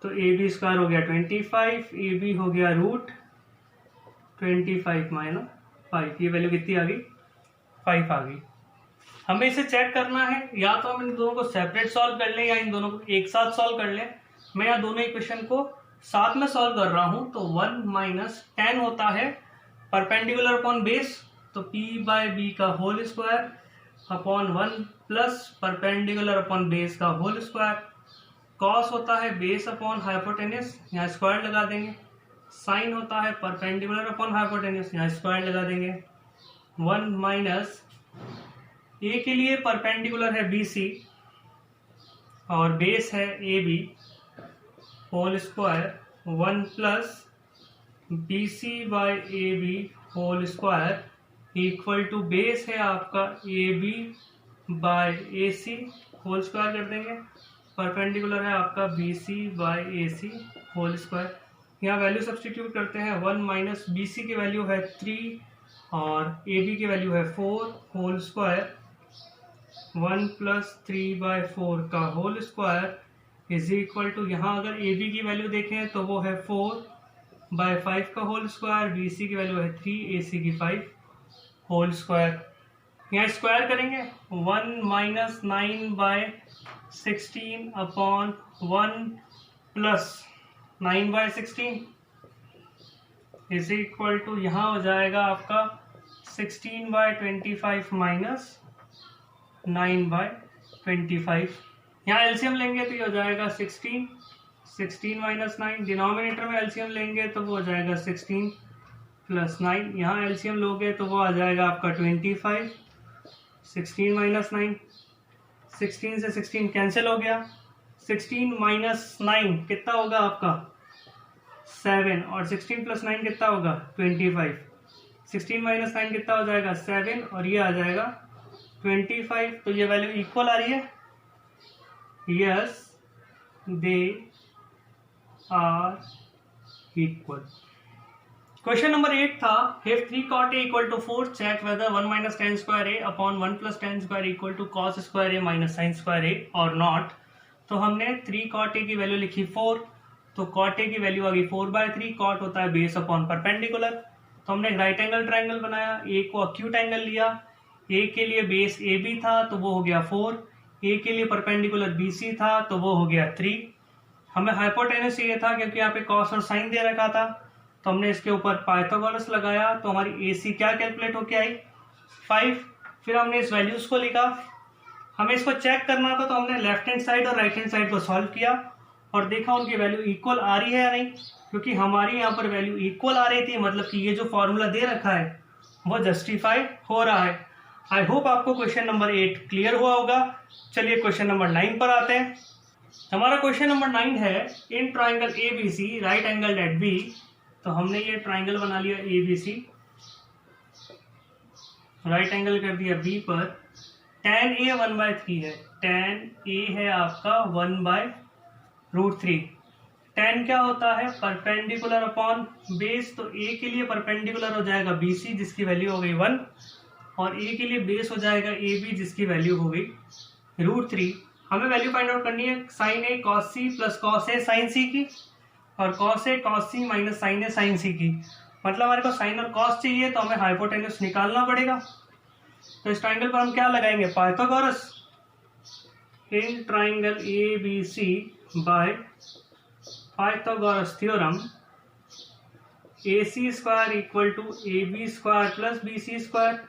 Speaker 1: तो AB स्क्वायर हो गया 25, AB हो गया √25 माइनस 5। ये वैल्यू कितनी आ गई 5 आ गई। हमें इसे चेक करना है, या तो हम इन दोनों को सेपरेट सॉल्व कर लें या इन दोनों को एक साथ सॉल्व कर लें। मैं यहाँ दोनों इक्वेशन को साथ में सॉल्व कर रहा हूं। तो 1 माइनस tan होता है परपेंडिकुलर अपॉन बेस, तो P/B का whole square upon 1 plus perpendicular upon base का होल स्क्वायर। कॉस होता है बेस अपॉन हाइपोटेन्यूस, यहाँ स्क्वायर लगा देंगे। साइन होता है परपेंडिकुलर अपॉन हाइपोटेन्यूस, यहाँ स्क्वायर लगा देंगे। 1 माइनस ए के लिए परपेंडिकुलर है BC और बेस है AB whole square 1 plus BC by AB whole square equal to base है आपका AB bye AC whole square कर देंगे, परपेंडिकुलर है आपका BC by AC whole square. यहाँ वैल्यू सब्सटीट्यूट करते हैं, 1 माइनस BC की वैल्यू है 3 और AB की वैल्यू है 4 होल स्क्वायर 1 प्लस 3/4 का whole square is equal to, यहाँ अगर AB की वैल्यू देखें तो वो है 4/5 का होल स्क्वायर, BC की वैल्यू है 3, AC की 5 होल स्क्वायर। यहाँ स्क्वायर करेंगे 1 minus 9/16 upon 1 plus 9/16 is equal to, यहाँ हो जाएगा आपका 16/25 माइनस 9/25। यहाँ एलसीएम लेंगे तो ये हो जाएगा 16 माइनस 9, डिनोमिनेटर में एलसीएम लेंगे तो वो हो जाएगा 16 प्लस 9, यहाँ एलसीएम लोगे तो वो आ जाएगा आपका 25, 16 माइनस 9, 16 से 16 कैंसिल हो गया, 16 माइनस 9 कितना होगा आपका 7 और 16 प्लस 9 कितना होगा 25, 16 माइनस 9 कितना हो जाएगा 7 और ये आ जाएगा 25। तो ये वैल्यू इक्वल आ रही है, yes they are equal. Question number 8 था, if 3 cot a equal to 4 check whether 1 minus tan square a upon 1 plus tan square equal to cos square a minus sin square a or not। तो हमने 3 cot a की वैल्यू लिखी 4, तो cot a की वैल्यू आ गई 4/3, cot होता है बेस अपॉन परपेंडिकुलर। तो हमने एक राइट एंगल ट्राइंगल बनाया, a को अक्यूट एंगल लिया, a के लिए बेस AB था तो वो हो गया 4, a के लिए परपेंडिकुलर BC था तो वो हो गया 3। हमें हाइपोटेनस चाहिए था क्योंकि यहाँ पे cos और sin दे रखा था, तो हमने इसके ऊपर पाइथागोरस लगाया तो हमारी AC क्या कैलकुलेट होके आई 5। फिर हमने इस वैल्यूज को लिखा, हमें इसको चेक करना था तो हमने लेफ्ट हैंड साइड और राइट हैंड साइड को सॉल्व किया और देखा उनकी वैल्यू इक्वल आ रही है या नहीं, क्योंकि हमारी यहाँ पर वैल्यू इक्वल आ रही थी, मतलब कि ये जो फॉर्मूला दे रखा है वो जस्टिफाई हो रहा है। आई होप आपको क्वेश्चन नंबर 8 क्लियर हुआ होगा। चलिए क्वेश्चन नंबर 9 पर आते हैं। हमारा क्वेश्चन नंबर 9 है, in triangle ABC right angle at B। तो हमने ये ट्राइंगल बना लिया ABC, राइट एंगल कर दिया B पर, tan A 1/3 है, tan A है आपका 1/√3। tan क्या होता है परपेंडिकुलर अपॉन बेस, तो A के लिए परपेंडिकुलर हो जाएगा BC जिसकी वैल्यू हो गई 1 और A के लिए बेस हो जाएगा AB जिसकी वैल्यू हो गई √3। हमें वैल्यू फाइंड आउट करनी है sin A cos C plus cos A sin C की और cos A cos C minus sin A sin C की। मतलब हमारे को sin और cos चाहिए तो हमें हाइपोटेन्यूस निकालना पड़ेगा। तो इस ट्राइंगल पर हम क्या लगाएंगे Pythagoras, in triangle ABC by Pythagoras theorem AC square equal to AB square plus BC square.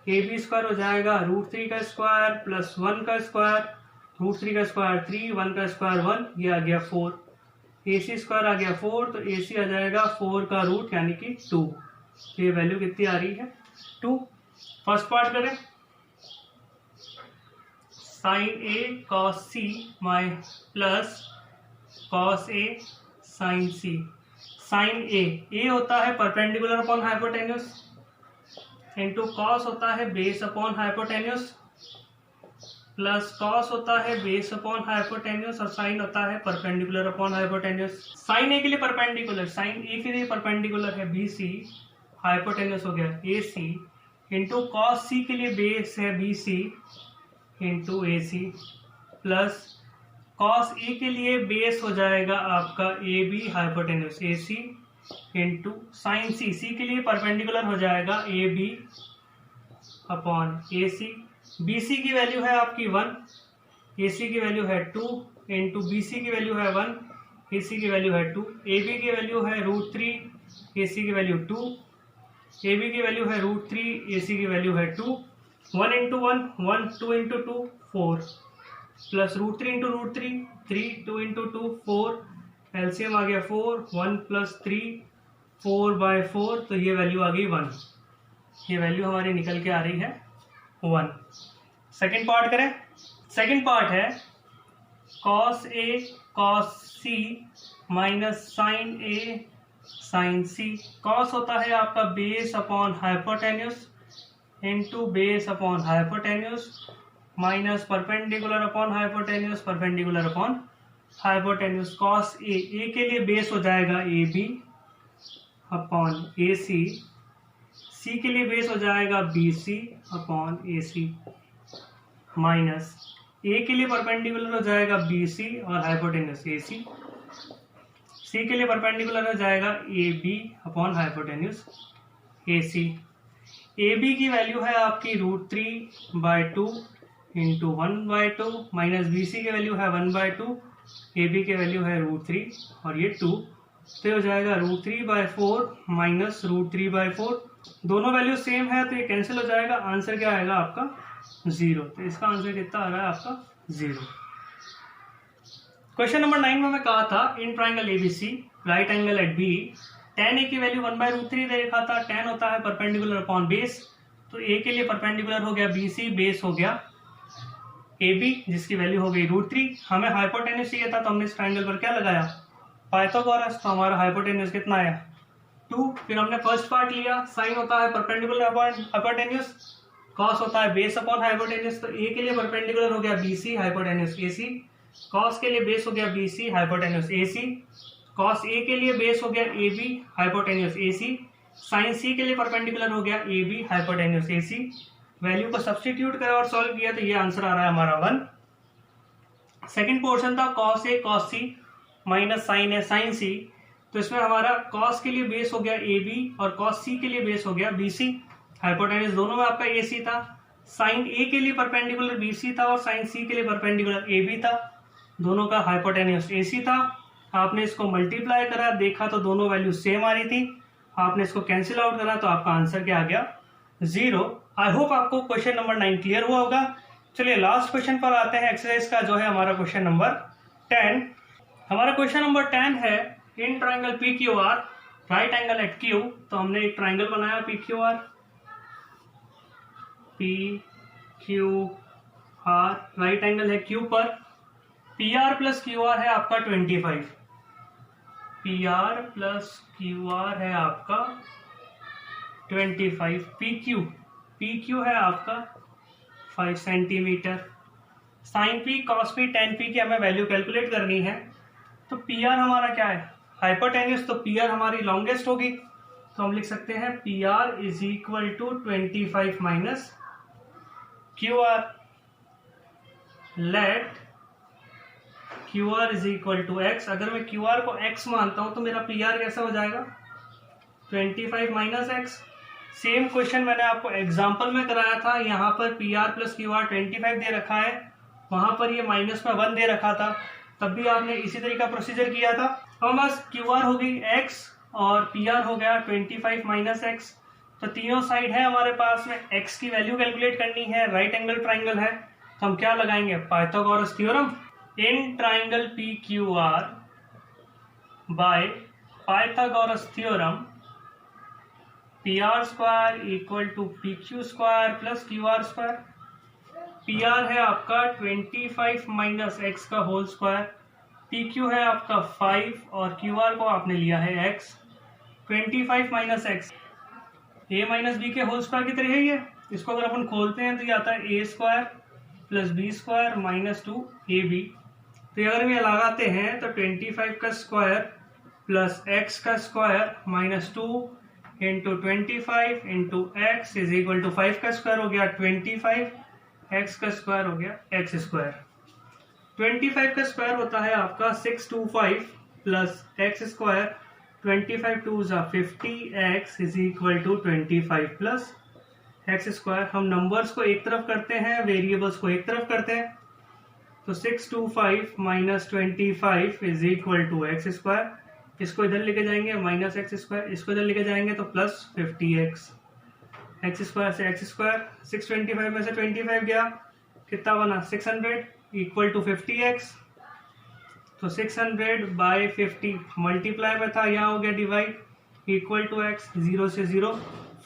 Speaker 1: AB square हो जाएगा √3 का स्क्वायर प्लस 1 का स्क्वायर, √3 का स्क्वायर 3, 1 का स्क्वायर 1, ये आ गया 4। AC स्क्वायर आ गया 4 तो AC आ जाएगा 4 का रूट यानी कि 2। ये वैल्यू कितनी आ रही है 2। फर्स्ट पार्ट करें, sin A cos C my plus cos A sin C। sin A होता है perpendicular upon hypotenuse into cos होता है base upon hypotenuse plus cos होता है बेस अपॉन हाइपोटेन्यूस और sin होता है perpendicular upon hypotenuse. sin A के लिए परपेंडिकुलर, sin A के लिए परपेंडिकुलर है BC, हाइपोटेन्यूस हो गया AC इंटू cos C के लिए बेस है BC into AC plus cos A के लिए बेस हो जाएगा आपका AB hypotenuse AC into sin C, C के लिए परपेंडिकुलर हो जाएगा AB अपॉन AC। BC की वैल्यू है आपकी 1, AC की वैल्यू है 2 इंटू BC की वैल्यू है 1, AC की वैल्यू है 2, AB की वैल्यू है √3, AC की वैल्यू 2, AB की वैल्यू है √3, AC की वैल्यू है 2, 1 into 1 1, 2 into 2 4 plus √3 into √3 3, 2 into 2 4, LCM आ गया 4, 1 प्लस 3 4/4, तो ये वैल्यू आ गई 1। ये वैल्यू हमारी निकल के आ रही है 1। सेकेंड पार्ट करें। सेकेंड पार्ट है cos A cos C minus sine A sine C. Cos होता है आपका base upon hypotenuse into base upon hypotenuse minus perpendicular upon hypotenuse perpendicular upon hypotenuse. Cos A के लिए बेस हो जाएगा ए बी अपॉन ए सी, सी के लिए बेस हो जाएगा बी सी अपॉन ए सी, माइनस ए के लिए परपेंडिकुलर हो जाएगा बी सी और हाइपोटेन्यूस ए सी, सी के लिए परपेंडिकुलर हो जाएगा A B upon hypotenuse A C. A B की वैल्यू है आपकी √3/2 इंटू 1/2 माइनस बी सी की वैल्यू है 1/2, ए बी की वैल्यू है √3 और ये 2, तो हो जाएगा √3/4 माइनस √3/4। दोनों वैल्यू सेम है तो ये कैंसिल हो जाएगा। आंसर क्या आएगा आपका 0। तो इसका आंसर कितना आ रहा है आपका 0। क्वेश्चन नंबर 9 में मैं कहा था in triangle ABC right angle at B tan a की वैल्यू 1/√3 दे रखा था। tan होता है परपेंडिकुलर अपॉन बेस, तो a के लिए परपेंडिकुलर हो गया BC, बेस हो गया AB जिसकी वैल्यू हो गई √3। हमें हाइपोटेन्यूस चाहिए था तो हमने इस ट्राइंगल पर क्या लगाया पाइथागोरस, तो हमारा हाइपोटेन्यूस कितना आया 2। फिर हमने फर्स्ट पार्ट लिया, साइन होता है परपेंडिकुलर अपॉन हाइपोटेन्यूस, कॉस होता है बेस अपॉन हाइपोटेन्यूस, तो a के लिए परपेंडिकुलर हो गया BC हाइपोटेन्यूस AC, कॉस के लिए बेस हो गया BC hypotenuse AC, cos A के लिए बेस हो गया AB hypotenuse AC, sine C के लिए परपेंडिकुलर हो गया AB हाइपोटेन्यूस AC। वैल्यू को सब्स्टिट्यूट करा और सॉल्व किया तो ये आंसर आ रहा है हमारा 1। सेकंड पोर्शन था cos A cos C minus sine A sine C, तो इसमें हमारा कॉस के लिए बेस हो गया AB और कॉस C के लिए बेस हो गया BC, हाइपोटेन्यूस दोनों में आपका AC था। साइन A के लिए परपेंडिकुलर BC था और साइन C के लिए परपेंडिकुलर AB था, दोनों का हाइपोटेन्यूस AC था। आपने इसको मल्टीप्लाई करा, देखा तो दोनों वैल्यू सेम आ रही थी, आपने इसको कैंसिल आउट करा तो आपका आंसर क्या आ गया 0। आई होप आपको क्वेश्चन नंबर 9 क्लियर हुआ होगा। चलिए लास्ट क्वेश्चन पर आते हैं एक्सरसाइज का, जो है हमारा क्वेश्चन नंबर 10। हमारा क्वेश्चन नंबर 10 है in triangle PQR right angle at Q। तो हमने एक ट्राइंगल बनाया PQR राइट एंगल है Q पर। PR प्लस QR है आपका 25, PR प्लस QR है आपका 25, PQ है आपका 5 centimetre. Sine P cos P tan P की हमें वैल्यू कैलकुलेट करनी है। तो PR हमारा क्या है हाइपोटेन्यूस, तो PR हमारी लॉन्गेस्ट होगी, तो हम लिख सकते हैं PR is equal to 25 minus QR। Let QR is equal to x। अगर मैं QR को x मानता हूं तो मेरा PR कैसा हो जाएगा 25 माइनस x। सेम क्वेश्चन मैंने आपको एग्जांपल में कराया था, यहाँ पर PR प्लस QR 25 दे रखा है, वहां पर ये माइनस में 1 दे रखा था, तब भी आपने इसी तरीका प्रोसीजर किया था। तो हमारे पास QR हो गई x और PR हो गया 25 माइनस x, तो तीनों साइड है हमारे पास में। x की वैल्यू कैलकुलेट करनी है, राइट एंगल ट्राइंगल है, तो हम क्या लगाएंगे Pythagoras theorem. In triangle PQR by Pythagoras theorem PR square equal to PQ square plus QR square. PR है आपका 25 माइनस x का होल स्क्वायर, PQ है आपका 5 और QR को आपने लिया है x। 25 minus x a minus B के होल स्क्वायर की तरह है ये। इसको अगर अपन खोलते हैं तो ये आता है a square plus B square minus 2ab। तो अगर हम ये लगाते हैं तो 25 का स्क्वायर प्लस x का square minus 2 into 25 into X is equal to 5 का स्क्वायर हो गया 25, x का स्क्वायर हो गया x स्क्वायर। 25 का स्क्वायर होता है आपका 625 प्लस x स्क्वायर, 25 2 जा 50, x is equal to 25 plus x square. हम नंबर्स को एक तरफ करते हैं, वेरिएबल्स को एक तरफ करते हैं, तो 625 minus 25 is equal to X square. इसको इधर लेके जाएंगे माइनस एक्स स्क्वायर, इसको इधर लेके जाएंगे तो प्लस 50x। एक्स स्क्वायर से एक्स स्क्वायर, 625 में से 25 गया, कितना बना 600 इक्वल टू 50x। तो 600 बाई 50 मल्टीप्लाई में था, यहाँ हो गया डिवाइड, इक्वल टू x, 0 से 0,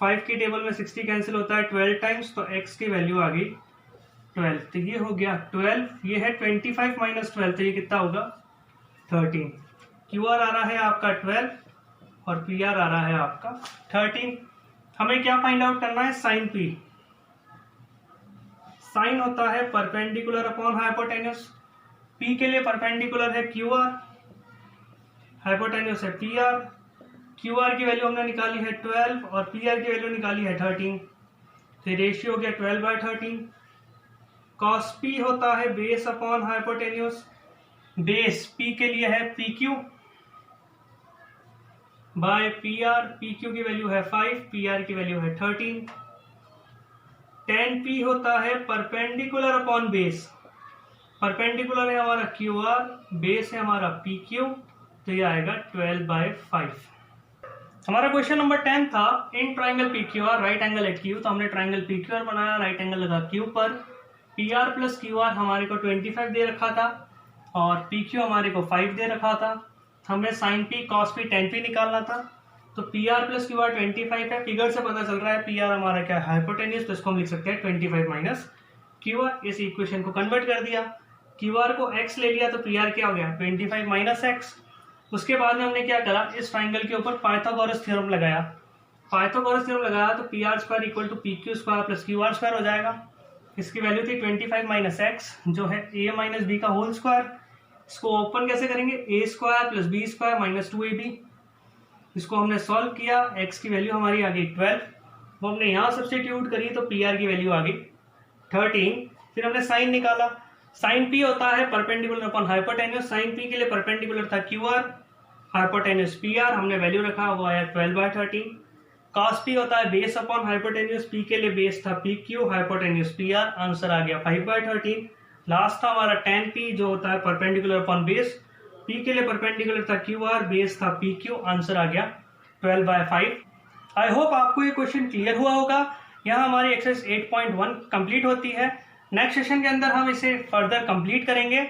Speaker 1: 5 की टेबल में 60 कैंसिल होता है 12 टाइम्स, तो x की वैल्यू आ गई 12, तो ये हो गया 12, ये है 25 माइनस 12, तो ये कितना होगा 13। क्यू आर आ रहा है आपका 12 और पी आर आ रहा है आपका 13। हमें क्या फाइंड आउट करना है, साइन पी। साइन होता है परपेंडिकुलर अपॉन हाइपोटेन्यूस। पी के लिए परपेंडिकुलर है क्यू आर, हाइपोटेन्यूस है पी आर। क्यू आर की वैल्यू हमने निकाली है 12 और पी आर की वैल्यू निकाली है 13, तो रेशियो हो गया 12/13। कॉस पी होता है base upon hypotenuse. Base P के लिए है P Q by P R. P Q की वैल्यू है 5, पी आर की वैल्यू है 13। टेन पी होता है परपेंडिकुलर अपॉन बेस। परपेंडिकुलर है हमारा क्यू आर, बेस है हमारा पी क्यू, तो ये आएगा 12/5। हमारा क्वेश्चन नंबर 10 था in triangle P Q R right angle at Q. तो हमने ट्राइंगल पी क्यू आर बनाया, राइट एंगल लगा क्यू पर। P R plus Q R हमारे को 25 दे रखा था और पी क्यू हमारे को 5 दे रखा था। हमें sine P cos P tan P निकालना था। तो P R plus Q R 25 है, फिगर से पता चल रहा है पी आर हमारा क्या है, हाइपोटेन्यूस, तो इसको हम लिख सकते हैं 25 माइनस क्यू आर। इस इक्वेशन को कन्वर्ट कर दिया, क्यू आर को x ले लिया, तो पी आर क्या हो गया 25 माइनस एक्स। उसके बाद में हमने क्या करा, इस ट्राइंगल के ऊपर पाइथागोरस थ्योरम लगाया। पाइथागोरस थ्योरम लगाया तो P R square equal to P Q square plus Q R square हो जाएगा। इसकी वैल्यू थी 25 माइनस एक्स जो है a माइनस बी का होल स्क्वायर। इसको ओपन कैसे करेंगे, a square plus B square minus 2ab। इसको हमने सॉल्व किया, x की वैल्यू हमारी आ गई 12, वो हमने यहाँ सब्स्टिट्यूट करी तो पी आर की वैल्यू आ गई 13। फिर हमने साइन निकाला। साइन पी होता है perpendicular upon hypotenuse. Sine P के लिए परपेंडिकुलर था Q R, hypotenuse P R, हमने वैल्यू रखा, वो आया 12/13। कॉस पी होता है बेस अपॉन हाइपोटेन्यूस। पी के लिए बेस था P Q, hypotenuse P R, answer आ गया 5/13। लास्ट था हमारा टेन पी जो होता है परपेंडिकुलर अपॉन बेस। पी के लिए परपेंडिकुलर था क्यू आर, बेस था पी क्यू, आंसर आ गया 12/5। आई होप आपको ये क्वेश्चन क्लियर हुआ होगा। यहाँ हमारी एक्सरसाइज 8.1 कंप्लीट होती है। नेक्स्ट सेशन के अंदर हम इसे फर्दर कंप्लीट करेंगे।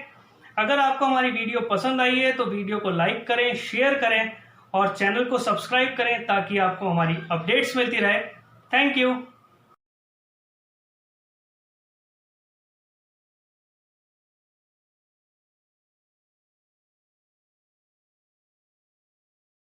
Speaker 1: अगर आपको हमारी वीडियो पसंद आई है तो वीडियो को लाइक करें, शेयर करें और चैनल को सब्सक्राइब करें ताकि आपको हमारी अपडेट्स मिलती रहे। Thank you.